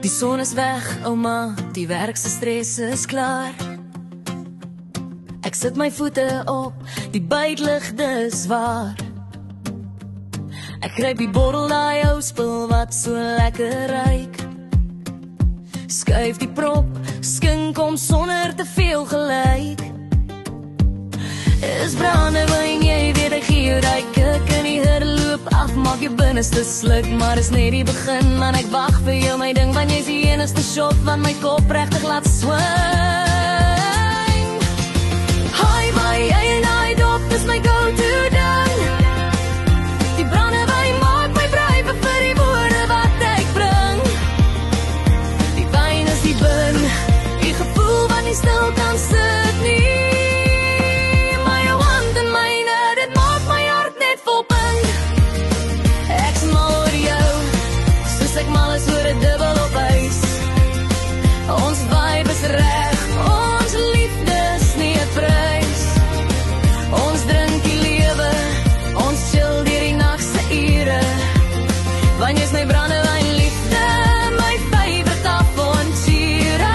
Die son is weg, ouma, die werk se stres is klaar. Ek sit my voete op, die buiteligte is waar. Ek gryp die bottel, daai ou spul wat so lekker ruik. Skuif die prop, skink om sonder te veel gelyk. Is brandewyn, jy weet ek gee jou ryk. Ek in die hurde loop af, maak jou binneste sluk. Maar is net die begin, man, ek wag vir jou my ding. Want jy is die enigste shot, van my kop regtig laat swing. Hi, my en I dop is my go-to ding. Die brandewyn maak my brywe vir die woorde wat ek bring. Die wyn is die bin, die gevoel wat nie stil kan sit nie. Ons vibe is reg, ons liefde is nie 'n prys. Ons drink die lewe, ons chill deur die nag se ure. Want jy's my brandewyn liefde, my favourite avonture.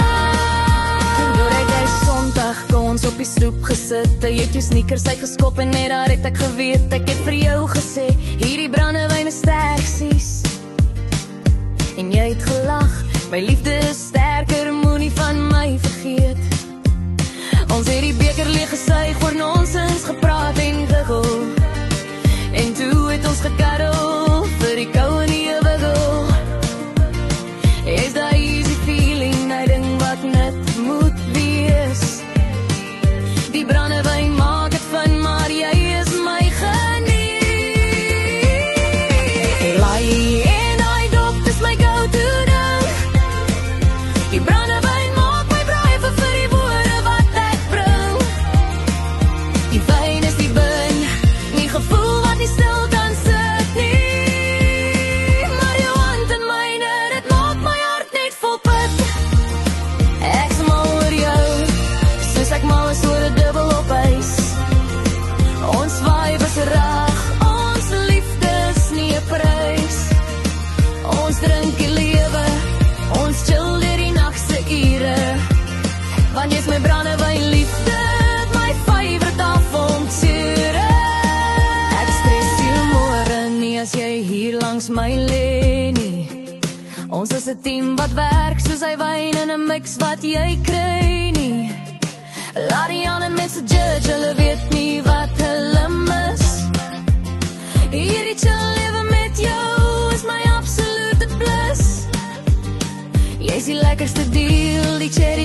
Deur die Sondag kon ons op die stoep gesit. Jy het jou sneakers uitgeskop en net daar het ek geweet. Ek het vir jou gesê, hierdie brandewyn is sterksies. En jy het gelag, my liefde is sterker, moenie van my vergeet. Ons het die beker leeg gesuig, oor nonsens gepraat en gegil. En toe het ons gekarrel, vir die kou en die ewigel. Is dat easy feeling, die ding wat net moet wees. Die brandewyn maak het van, maar jy is my geniet. Laai en I dop is my go-to. Die brandewyn maak my brywe vir die woorde wat ek bring. Die wyn is die bin, die gevoel wat nie stil kan sit nie. Maar jou hand in myne, dit maak my hart net vol pit. Ek is mal oor jou, soos ek mal is oor 'n dubbel op ys. Ons vibe is reg, ons liefde is nie 'n prys. Ons drink die lewe, ons chill want jy is my brandewyn liefde, my favourite avonture. Ek stres jou môre nie as jy hier langs my lê nie. Ons is 'n team wat werk soos hy wyn in 'n mix wat jy kry nie. Laat die ander mense judge, hulle weet nie wat hulle mis. Hierdie chill lewe met jou is my absolute bliss. Jy is die lekkerste deal, die cherry